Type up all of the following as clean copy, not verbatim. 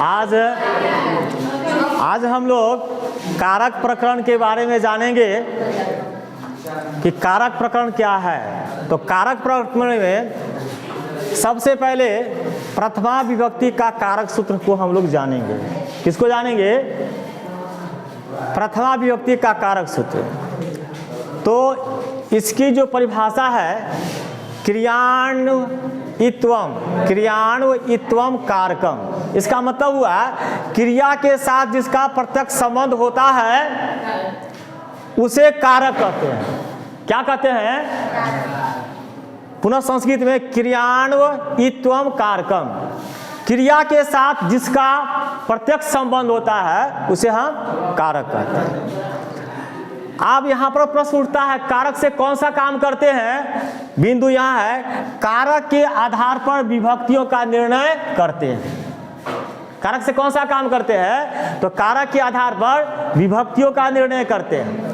आज हम लोग कारक प्रकरण के बारे में जानेंगे कि कारक प्रकरण क्या है। तो कारक प्रकरण में सबसे पहले प्रथमा विभक्ति का कारक सूत्र को हम लोग जानेंगे। किसको जानेंगे? प्रथमा विभक्ति का कारक सूत्र। तो इसकी जो परिभाषा है, क्रियान्वित्वम कारकम। इसका मतलब हुआ क्रिया के साथ जिसका प्रत्यक्ष संबंध होता है उसे कारक कहते हैं। क्या कहते हैं? पुनः संस्कृत में क्रियान्वित्वम कारकम। क्रिया के साथ जिसका प्रत्यक्ष संबंध होता है उसे हम कारक कहते हैं। अब यहाँ पर प्रश्न उठता है, कारक से कौन सा काम करते हैं? बिंदु यहाँ है, कारक के आधार पर विभक्तियों का निर्णय करते हैं। कारक से कौन सा काम करते हैं? तो कारक के आधार पर विभक्तियों का निर्णय करते हैं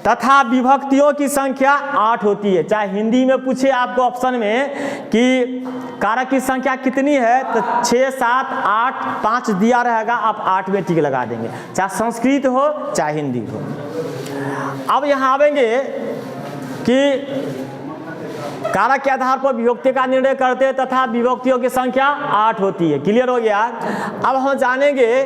तथा विभक्तियों की संख्या 8 होती है। चाहे हिंदी में पूछे आपको ऑप्शन में कि कारक की संख्या कितनी है, तो 6, 7, 8, 5 दिया रहेगा, आप 8 में टिक लगा देंगे, चाहे संस्कृत हो चाहे हिंदी हो। अब यहाँ आवेंगे कि कारक के आधार पर विभक्ति का निर्णय करते हैं तथा विभक्तियों की संख्या 8 होती है। क्लियर हो गया? अब हम जानेंगे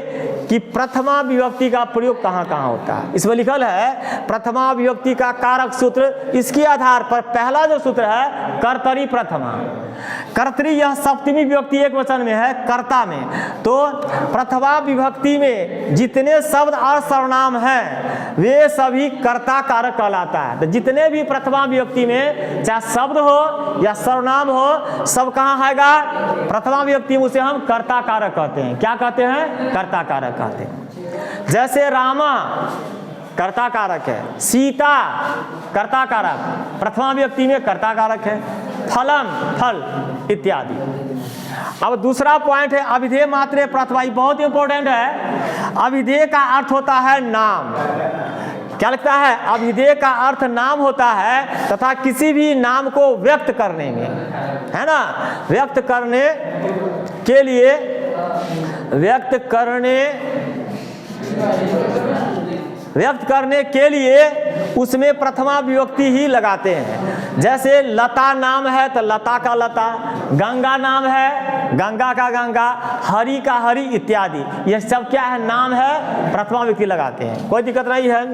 कि प्रथमा विभक्ति का प्रयोग कहाँ कहाँ होता है। इसमें लिखल है प्रथमा विभक्ति का कारक सूत्र। इसके आधार पर पहला जो सूत्र है कर्तरी प्रथमा। कर्तरी यह सप्तमी विभक्ति एक वचन में है, कर्ता में। तो प्रथमा विभक्ति में जितने शब्द और सर्वनाम हैं वे सभी कर्ता कारक कहलाता है। तो जितने भी प्रथमा विभक्ति में चाहे शब्द हो या सर्वनाम हो, सब कहाँ आएगा? प्रथमा विभक्ति में। उसे हम कर्ता कारक कहते हैं। क्या कहते हैं? कर्ता कारक कहते हैं। जैसे रामा कर्ता कारक है, सीता कर्ता कारक, प्रथमा विभक्ति में कर्ता कारक है, फलम फल इत्यादि। अब दूसरा पॉइंट है अभिधेय मात्रे प्रथमा। बहुत इंपॉर्टेंट है। अभिधेय का अर्थ होता है नाम। क्या लगता है? अभिधेय का अर्थ नाम होता है तथा किसी भी नाम को व्यक्त करने में, है ना, व्यक्त करने के लिए उसमें प्रथमा विभक्ति ही लगाते हैं। जैसे लता नाम है तो लता का लता, गंगा नाम है गंगा का गंगा, हरि का हरि इत्यादि। यह सब क्या है? नाम है, प्रथमा विभक्ति लगाते हैं, कोई दिक्कत नहीं है।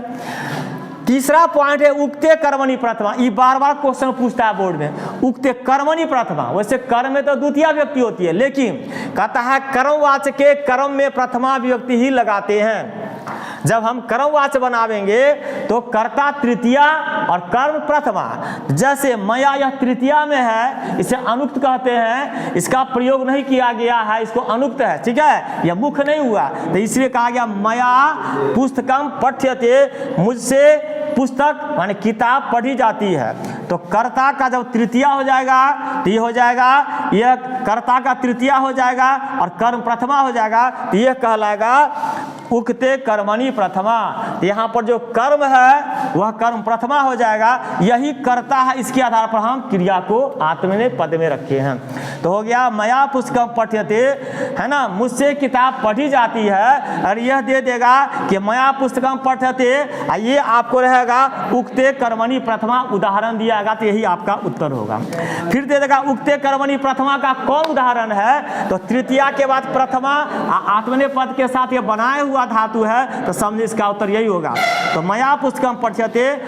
तीसरा पॉइंट है उक्ते कर्मणि प्रथमा। ये बार बार क्वेश्चन पूछता है बोर्ड में, उक्ते कर्मणि प्रथमा। वैसे कर्म में तो द्वितीय विभक्ति होती है, लेकिन कहता है कर्मवाचक के कर्म में प्रथमा विभक्ति ही लगाते हैं। जब हम कर्मवाचक बनावेंगे तो कर्ता तृतीया और कर्म प्रथमा। जैसे मया यह तृतीया में है, इसे अनुक्त कहते हैं, इसका प्रयोग नहीं किया गया है, इसको अनुक्त है, ठीक है, यह मुख्य नहीं हुआ, तो इसलिए कहा गया मया पुस्तकम पठ्यते, मुझसे पुस्तक माने किताब पढ़ी जाती है। तो कर्ता का जब तृतीया हो जाएगा तो ये हो जाएगा, यह कर्ता का तृतीया हो जाएगा और कर्म प्रथमा हो जाएगा, तो यह कहलाएगा उक्ते कर्मणि प्रथमा। यहाँ पर जो कर्म है वह कर्म प्रथमा हो जाएगा, यही कर्ता है। इसके आधार पर हम क्रिया को आत्मने पद में रखे हैं। तो हो गया मया पुस्तकम पठ्यते, है ना, मुझसे किताब पढ़ी जाती है, और यह दे देगा कि मया पुस्तकम पठ्यते, ये आपको रहेगा उक्ते कर्मणि प्रथमा। उदाहरण दिया गया तो यही आपका उत्तर होगा। फिर दे देगा उक्ते कर्मणि प्रथमा का कौन उदाहरण है? तो तृतीया के बाद प्रथमा आत्मने पद के साथ ये बनाए हुआ धातु है, तो समझिए इसका उत्तर यही होगा। तो मया पुस्तकम पठ्यते,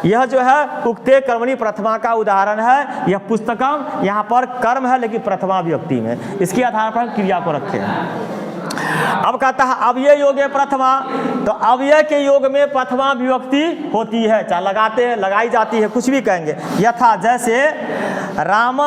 यह जो है उक्ते कर्मणि प्रथमा का उदाहरण है। यह पुस्तकम यहाँ पर कर्म है लेकिन प्रथमा विभक्ति में, इसके आधार पर क्रिया को रखे हैं। अब कहता है अव्यय योग प्रथमा। तो अव्यय के योग में प्रथमा विभक्ति होती है, चाहे लगाते हैं, लगाई जाती है, कुछ भी कहेंगे। यथा जैसे राम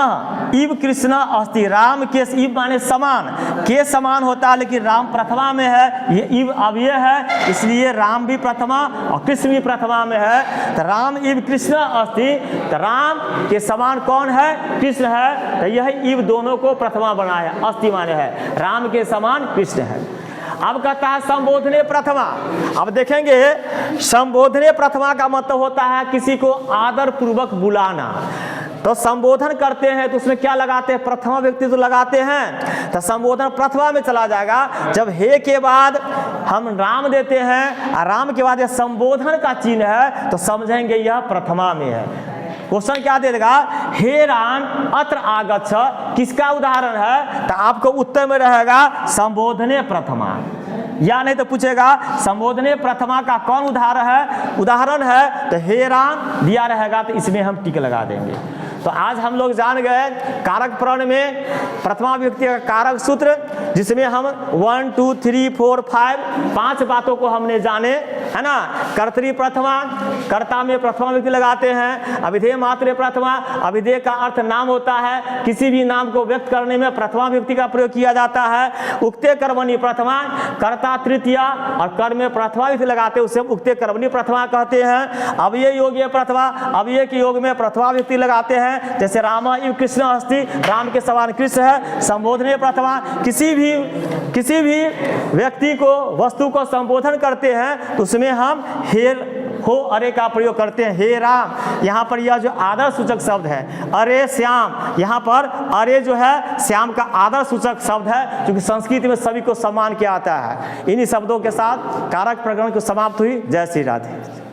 इव कृष्ण अस्ति। राम के इव माने समान, के समान होता है, लेकिन राम प्रथमा में है, ये इव अव्यय है, इसलिए राम भी प्रथमा और कृष्ण भी प्रथमा में है। तो राम इव कृष्ण अस्ति, तो राम के समान कौन है? कृष्ण है, तो यह इव दोनों को प्रथमा बनाया, अस्ति माने है, राम के समान कृष्ण है। अब कहता है संबोधने प्रथमा। अब देखेंगे संबोधने प्रथमा का मतलब होता है किसी को आदर पूर्वक बुलाना। तो संबोधन करते हैं तो उसमें क्या लगाते हैं, प्रथमा व्यक्ति तो लगाते हैं, तो संबोधन प्रथमा में चला जाएगा। जब हे के बाद हम राम देते हैं और राम के बाद यह संबोधन का चिन्ह है तो समझेंगे यह प्रथमा में है। क्वेश्चन क्या दे देगा, हे राम अत्र आगच्छ, किसका उदाहरण है, तो आपको उत्तर में रहेगा संबोधने प्रथमा, या नहीं तो पूछेगा संबोधने प्रथमा का कौन उदाहरण है, तो हे राम दिया रहेगा, तो इसमें हम टिक लगा देंगे। तो आज हम लोग जान गए कारक प्रण में प्रथमा व्यक्ति का कारक सूत्र, जिसमें हम 1 2 3 4 5 5 बातों को हमने जाने, है ना। कर्तरी प्रथमा, कर्ता में प्रथमा व्यक्ति लगाते हैं। अभिधेय मात्र प्रथमा, अभिधेय का अर्थ नाम होता है, किसी भी नाम को व्यक्त करने में प्रथमा व्यक्ति का प्रयोग किया जाता है। उक्ते कर्मणि प्रथमा, कर्ता तृतीया और कर्म में प्रथमा व्यक्ति लगाते हैं, उसे उक्ते कर्मणि प्रथमा कहते हैं। अव्यय योग्य प्रथमा, अव्यय के योग में प्रथमा व्यक्ति लगाते हैं, जैसे राम इव कृष्ण अस्ति, राम के समान कृष्ण है। संबोधने प्रथमा, किसी भी व्यक्ति को, वस्तु को संबोधन करते हैं तो उसमें हम हेर हो अरे का प्रयोग करते हैं। हे राम, यहाँ पर यह जो आदर सूचक शब्द है, अरे श्याम, यहाँ पर अरे जो है श्याम का आदर सूचक शब्द है, क्योंकि संस्कृत में सभी को सम्मान किया जाता है। इन्हीं शब्दों के साथ कारक प्रकरण को समाप्त हुई। जय श्री राधे।